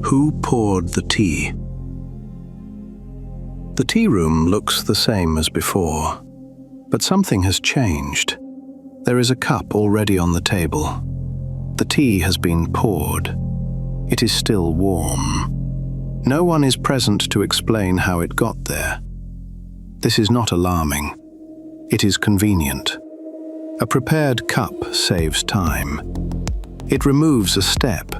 Who poured the tea? The tea room looks the same as before, but something has changed. There is a cup already on the table. The tea has been poured. It is still warm. No one is present to explain how it got there. This is not alarming. It is convenient. A prepared cup saves time. It removes a step.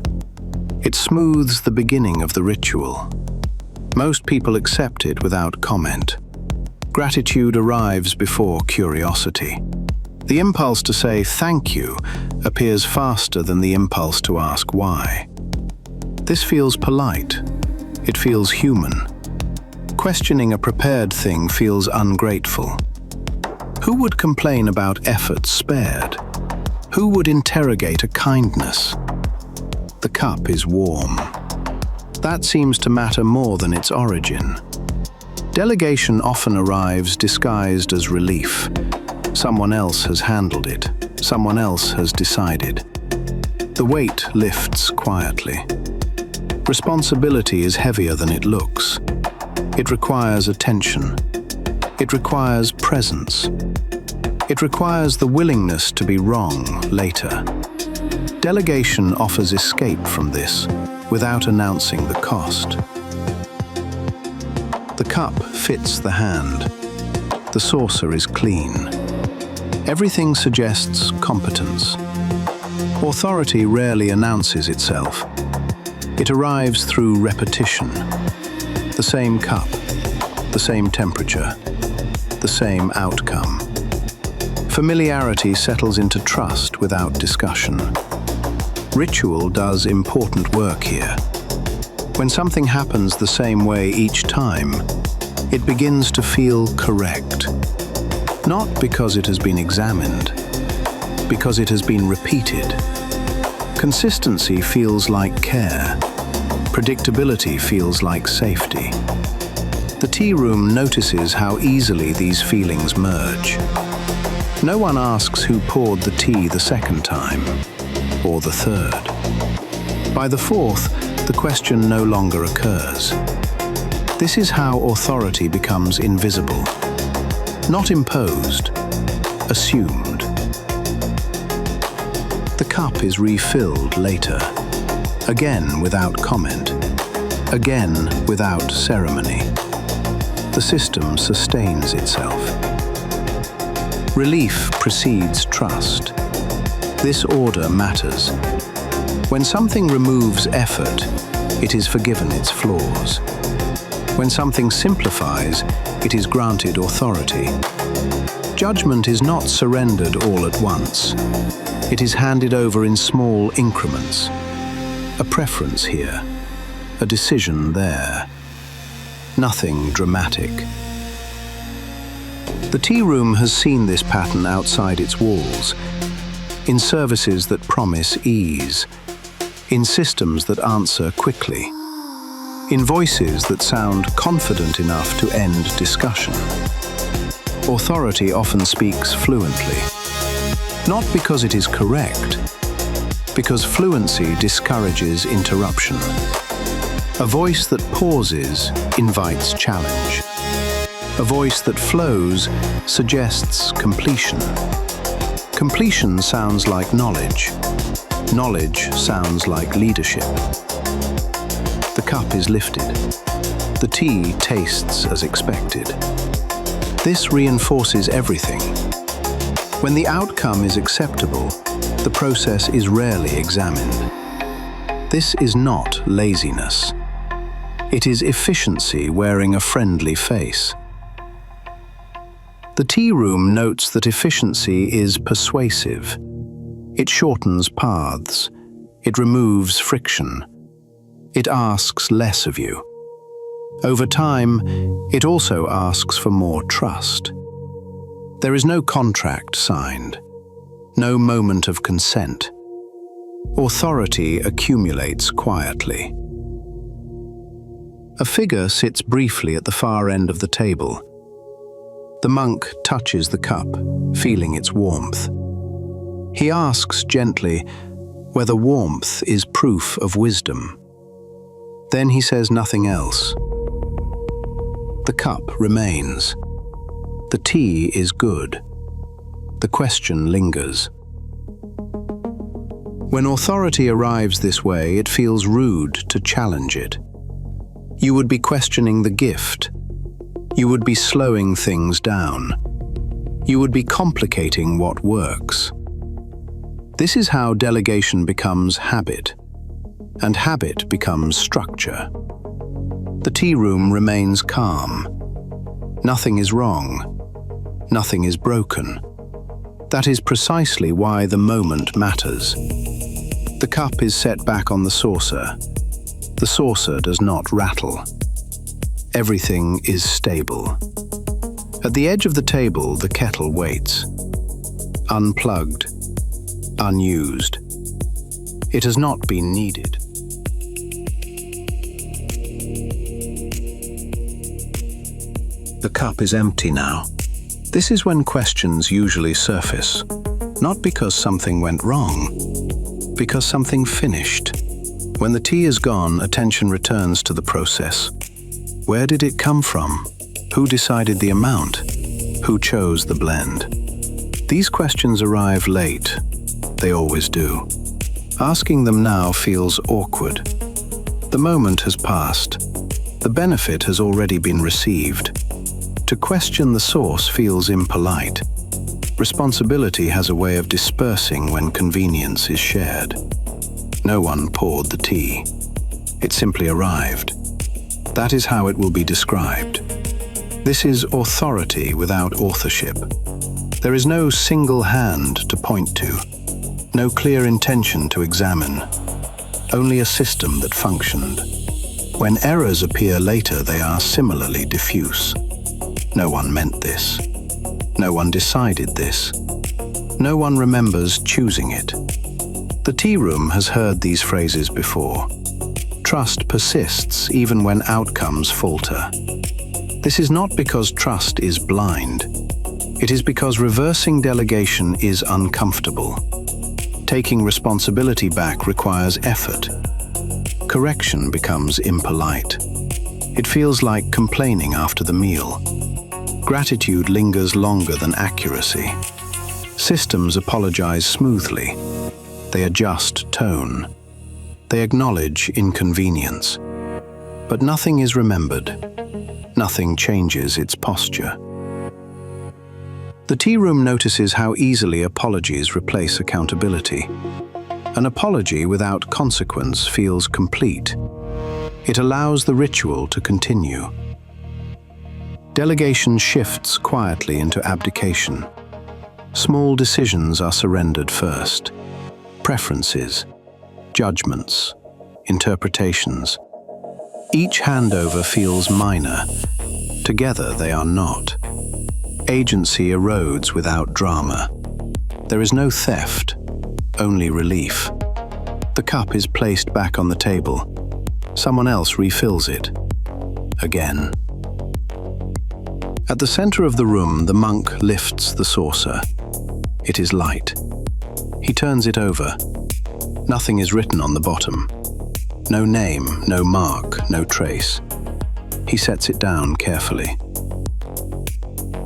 It smooths the beginning of the ritual. Most people accept it without comment. Gratitude arrives before curiosity. The impulse to say thank you appears faster than the impulse to ask why. This feels polite. It feels human. Questioning a prepared thing feels ungrateful. Who would complain about effort spared? Who would interrogate a kindness? The cup is warm. That seems to matter more than its origin. Delegation often arrives disguised as relief. Someone else has handled it. Someone else has decided. The weight lifts quietly. Responsibility is heavier than it looks. It requires attention. It requires presence. It requires the willingness to be wrong later. Delegation offers escape from this without announcing the cost. The cup fits the hand. The saucer is clean. Everything suggests competence. Authority rarely announces itself. It arrives through repetition. The same cup, the same temperature, the same outcome. Familiarity settles into trust without discussion. Ritual does important work here. When something happens the same way each time, it begins to feel correct. Not because it has been examined, because it has been repeated. Consistency feels like care. Predictability feels like safety. The tea room notices how easily these feelings merge. No one asks who poured the tea the second time, or the third. By the fourth, the question no longer occurs. This is how authority becomes invisible. Not imposed, assumed. The cup is refilled later, again without comment, again without ceremony. The system sustains itself. Relief precedes trust. This order matters. When something removes effort, it is forgiven its flaws. When something simplifies, it is granted authority. Judgment is not surrendered all at once. It is handed over in small increments. A preference here, a decision there. Nothing dramatic. The tea room has seen this pattern outside its walls, in services that promise ease, in systems that answer quickly, in voices that sound confident enough to end discussion. Authority often speaks fluently, not because it is correct, because fluency discourages interruption. A voice that pauses invites challenge. A voice that flows suggests completion. Completion sounds like knowledge. Knowledge sounds like leadership. The cup is lifted. The tea tastes as expected. This reinforces everything. When the outcome is acceptable, the process is rarely examined. This is not laziness. It is efficiency wearing a friendly face. The tea room notes that efficiency is persuasive. It shortens paths. It removes friction. It asks less of you. Over time, it also asks for more trust. There is no contract signed, no moment of consent. Authority accumulates quietly. A figure sits briefly at the far end of the table. The monk touches the cup, feeling its warmth. He asks gently whether warmth is proof of wisdom. Then he says nothing else. The cup remains. The tea is good. The question lingers. When authority arrives this way, it feels rude to challenge it. You would be questioning the gift. You would be slowing things down. You would be complicating what works. This is how delegation becomes habit, and habit becomes structure. The tea room remains calm. Nothing is wrong. Nothing is broken. That is precisely why the moment matters. The cup is set back on the saucer. The saucer does not rattle. Everything is stable. At the edge of the table, the kettle waits. Unplugged, unused. It has not been needed. The cup is empty now. This is when questions usually surface, not because something went wrong, because something finished. When the tea is gone, attention returns to the process. Where did it come from? Who decided the amount? Who chose the blend? These questions arrive late. They always do. Asking them now feels awkward. The moment has passed. The benefit has already been received. To question the source feels impolite. Responsibility has a way of dispersing when convenience is shared. No one poured the tea. It simply arrived. That is how it will be described. This is authority without authorship. There is no single hand to point to, no clear intention to examine, only a system that functioned. When errors appear later, they are similarly diffuse. No one meant this. No one decided this. No one remembers choosing it. The tea room has heard these phrases before. Trust persists even when outcomes falter. This is not because trust is blind. It is because reversing delegation is uncomfortable. Taking responsibility back requires effort. Correction becomes impolite. It feels like complaining after the meal. Gratitude lingers longer than accuracy. Systems apologize smoothly. They adjust tone. They acknowledge inconvenience. But nothing is remembered. Nothing changes its posture. The tea room notices how easily apologies replace accountability. An apology without consequence feels complete. It allows the ritual to continue. Delegation shifts quietly into abdication. Small decisions are surrendered first. Preferences, judgments, interpretations. Each handover feels minor. Together they are not. Agency erodes without drama. There is no theft, only relief. The cup is placed back on the table. Someone else refills it. Again. At the center of the room, the monk lifts the saucer. It is light. He turns it over. Nothing is written on the bottom. No name, no mark, no trace. He sets it down carefully.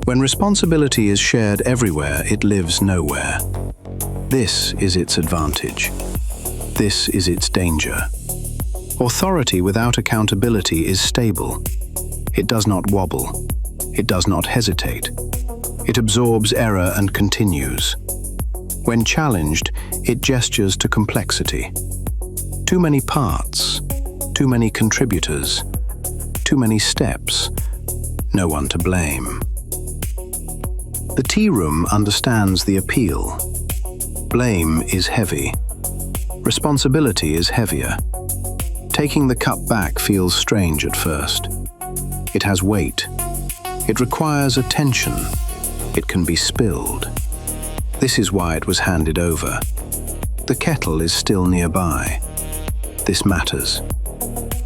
When responsibility is shared everywhere, it lives nowhere. This is its advantage. This is its danger. Authority without accountability is stable. It does not wobble. It does not hesitate. It absorbs error and continues. When challenged, it gestures to complexity. Too many parts, too many contributors, too many steps, no one to blame. The tea room understands the appeal. Blame is heavy. Responsibility is heavier. Taking the cup back feels strange at first. It has weight. It requires attention. It can be spilled. This is why it was handed over. The kettle is still nearby. This matters.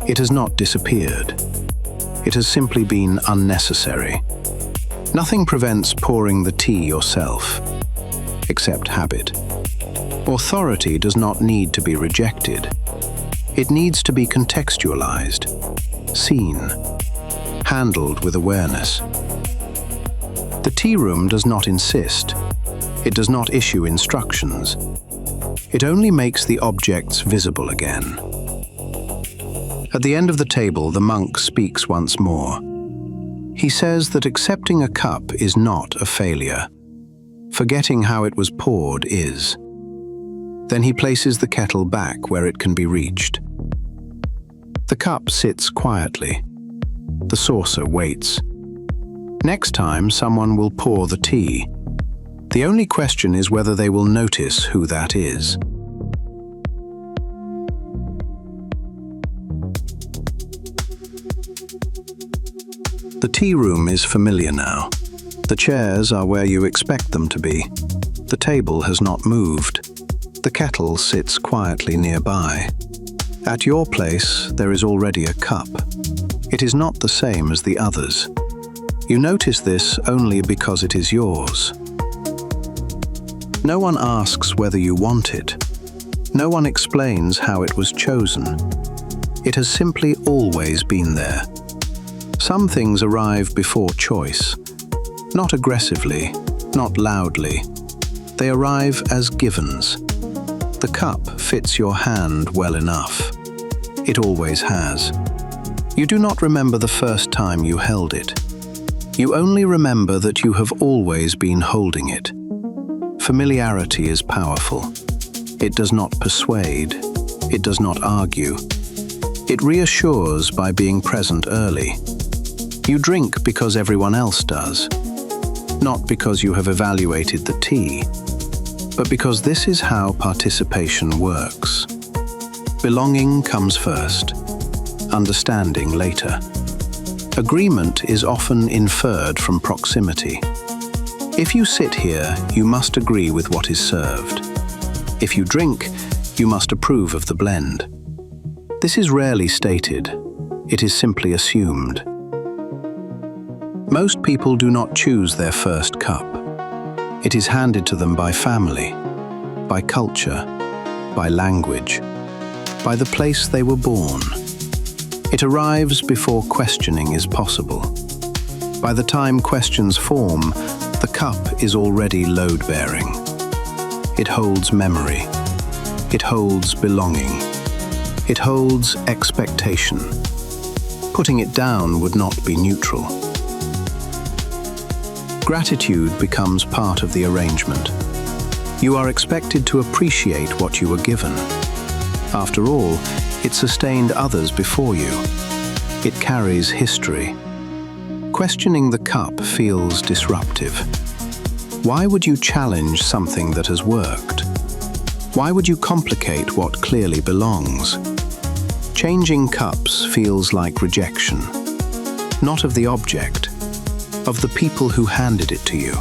It has not disappeared. It has simply been unnecessary. Nothing prevents pouring the tea yourself, except habit. Authority does not need to be rejected. It needs to be contextualized, seen, handled with awareness. The tea room does not insist. It does not issue instructions. It only makes the objects visible again. At the end of the table, the monk speaks once more. He says that accepting a cup is not a failure. Forgetting how it was poured is. Then he places the kettle back where it can be reached. The cup sits quietly. The saucer waits. Next time, someone will pour the tea. The only question is whether they will notice who that is. The tea room is familiar now. The chairs are where you expect them to be. The table has not moved. The kettle sits quietly nearby. At your place, there is already a cup. It is not the same as the others. You notice this only because it is yours. No one asks whether you want it. No one explains how it was chosen. It has simply always been there. Some things arrive before choice. Not aggressively, not loudly. They arrive as givens. The cup fits your hand well enough. It always has. You do not remember the first time you held it. You only remember that you have always been holding it. Familiarity is powerful. It does not persuade. It does not argue. It reassures by being present early. You drink because everyone else does. Not because you have evaluated the tea, but because this is how participation works. Belonging comes first, understanding later. Agreement is often inferred from proximity. If you sit here, you must agree with what is served. If you drink, you must approve of the blend. This is rarely stated. It is simply assumed. Most people do not choose their first cup. It is handed to them by family, by culture, by language, by the place they were born. It arrives before questioning is possible. By the time questions form, the cup is already load-bearing. It holds memory. It holds belonging. It holds expectation. Putting it down would not be neutral. Gratitude becomes part of the arrangement. You are expected to appreciate what you were given. After all, it sustained others before you. It carries history. Questioning the cup feels disruptive. Why would you challenge something that has worked? Why would you complicate what clearly belongs? Changing cups feels like rejection, not of the object, of the people who handed it to you.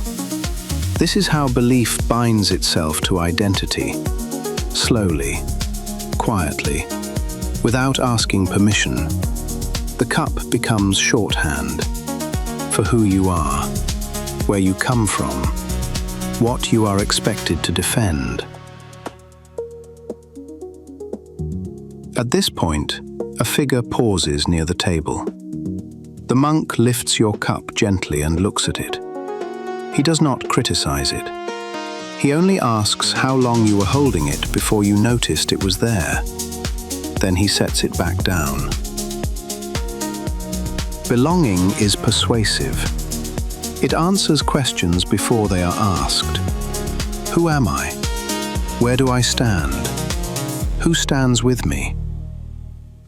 This is how belief binds itself to identity, slowly, quietly, without asking permission. The cup becomes shorthand for who you are, where you come from, what you are expected to defend. At this point, a figure pauses near the table. The monk lifts your cup gently and looks at it. He does not criticize it. He only asks how long you were holding it before you noticed it was there. Then he sets it back down. Belonging is persuasive. It answers questions before they are asked. Who am I? Where do I stand? Who stands with me?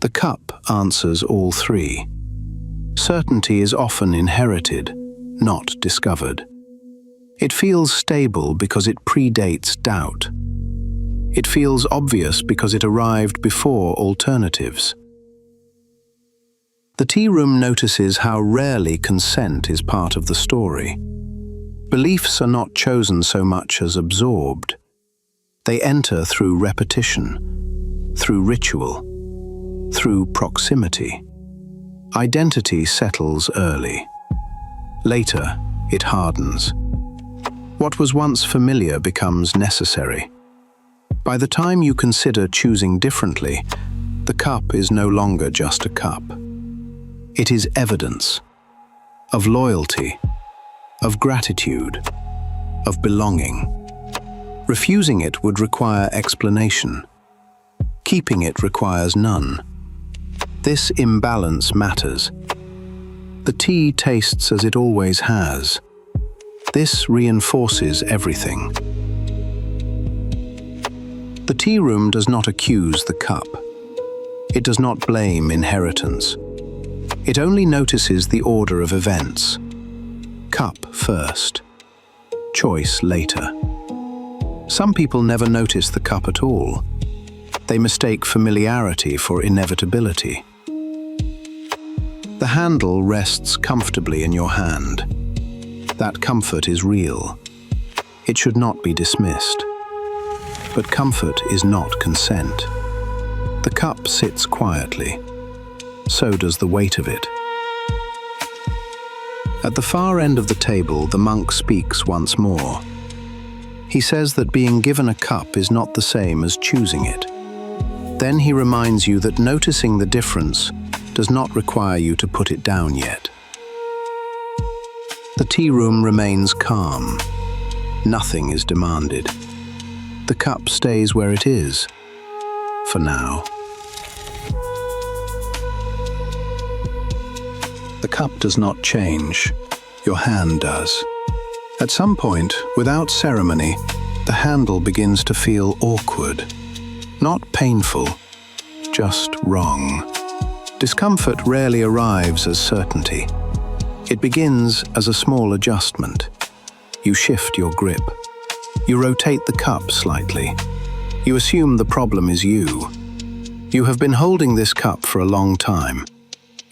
The cup answers all three. Certainty is often inherited, not discovered. It feels stable because it predates doubt. It feels obvious because it arrived before alternatives. The tea room notices how rarely consent is part of the story. Beliefs are not chosen so much as absorbed. They enter through repetition, through ritual, through proximity. Identity settles early. Later, it hardens. What was once familiar becomes necessary. By the time you consider choosing differently, The cup is no longer just a cup. It is evidence of loyalty, of gratitude, of belonging. Refusing it would require explanation. Keeping it requires none. This imbalance matters. The tea tastes as it always has. This reinforces everything. The tea room does not accuse the cup. It does not blame inheritance. It only notices the order of events. Cup first, choice later. Some people never notice the cup at all. They mistake familiarity for inevitability. The handle rests comfortably in your hand. That comfort is real. It should not be dismissed. But comfort is not consent. The cup sits quietly. So does the weight of it. At the far end of the table, the monk speaks once more. He says that being given a cup is not the same as choosing it. Then he reminds you that noticing the difference does not require you to put it down yet. The tea room remains calm. Nothing is demanded. The cup stays where it is, for now. The cup does not change. Your hand does. At some point, without ceremony, the handle begins to feel awkward. Not painful, just wrong. Discomfort rarely arrives as certainty. It begins as a small adjustment. You shift your grip. You rotate the cup slightly. You assume the problem is you. You have been holding this cup for a long time.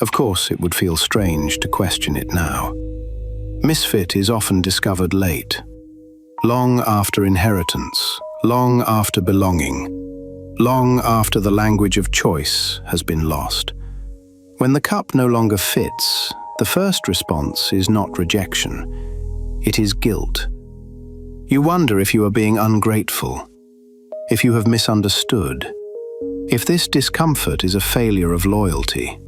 Of course, it would feel strange to question it now. Misfit is often discovered late, long after inheritance, long after belonging, long after the language of choice has been lost. When the cup no longer fits, the first response is not rejection. It is guilt. You wonder if you are being ungrateful, if you have misunderstood, if this discomfort is a failure of loyalty.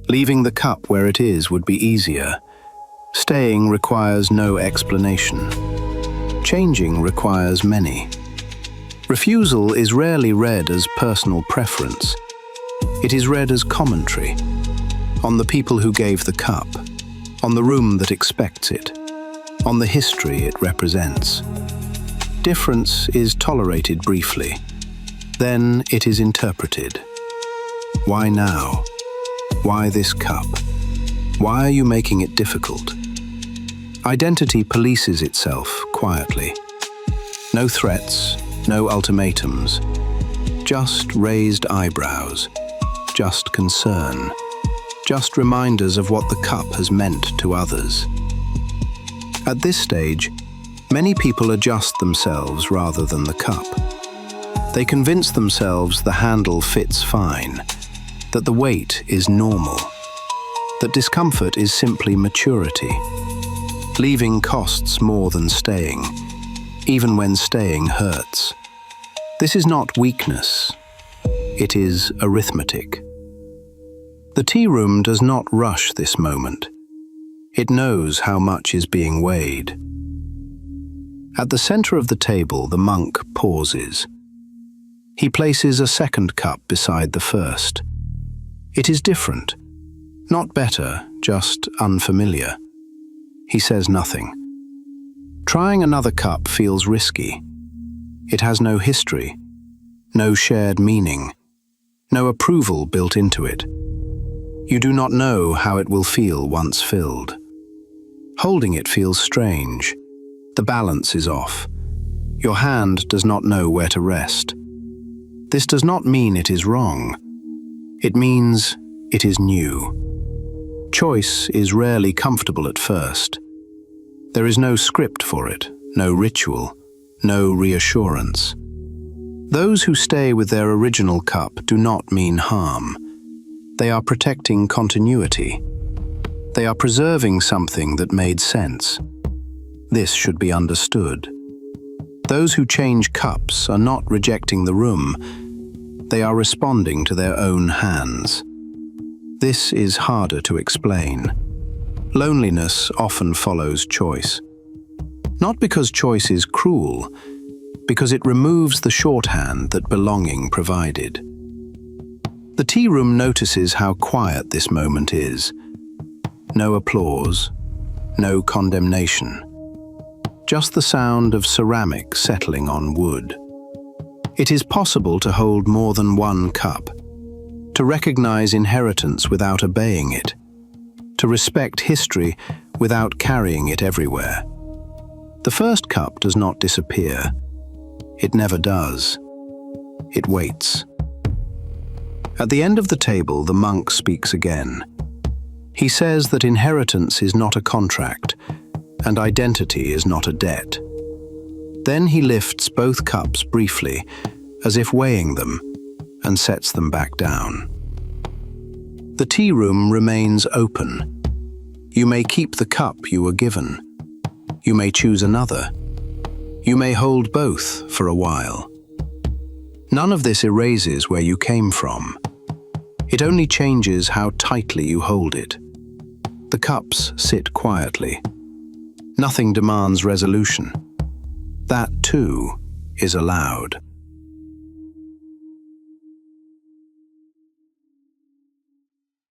Leaving the cup where it is would be easier. Staying requires no explanation. Changing requires many. Refusal is rarely read as personal preference. It is read as commentary on the people who gave the cup, on the room that expects it, on the history it represents. Difference is tolerated briefly. Then it is interpreted. Why now? Why this cup? Why are you making it difficult? Identity polices itself quietly. No threats, no ultimatums, just raised eyebrows, just concern, just reminders of what the cup has meant to others. At this stage, many people adjust themselves rather than the cup. They convince themselves the handle fits fine, that the weight is normal, that discomfort is simply maturity. Leaving costs more than staying, even when staying hurts. This is not weakness, it is arithmetic. The tea room does not rush this moment. It knows how much is being weighed. At the center of the table, the monk pauses. He places a second cup beside the first. It is different. Not better, just unfamiliar. He says nothing. Trying another cup feels risky. It has no history, no shared meaning, no approval built into it. You do not know how it will feel once filled. Holding it feels strange. The balance is off. Your hand does not know where to rest. This does not mean it is wrong. It means it is new. Choice is rarely comfortable at first. There is no script for it, no ritual, no reassurance. Those who stay with their original cup do not mean harm. They are protecting continuity. They are preserving something that made sense. This should be understood. Those who change cups are not rejecting the room. They are responding to their own hands. This is harder to explain. Loneliness often follows choice. Not because choice is cruel, because it removes the shorthand that belonging provided. The tea room notices how quiet this moment is. No applause, no condemnation. Just the sound of ceramic settling on wood. It is possible to hold more than one cup, to recognize inheritance without obeying it, to respect history without carrying it everywhere. The first cup does not disappear. It never does. It waits. At the end of the table, the monk speaks again. He says that inheritance is not a contract, and identity is not a debt. Then he lifts both cups briefly, as if weighing them, and sets them back down. The tea room remains open. You may keep the cup you were given. You may choose another. You may hold both for a while. None of this erases where you came from. It only changes how tightly you hold it. The cups sit quietly. Nothing demands resolution. That, too, is allowed.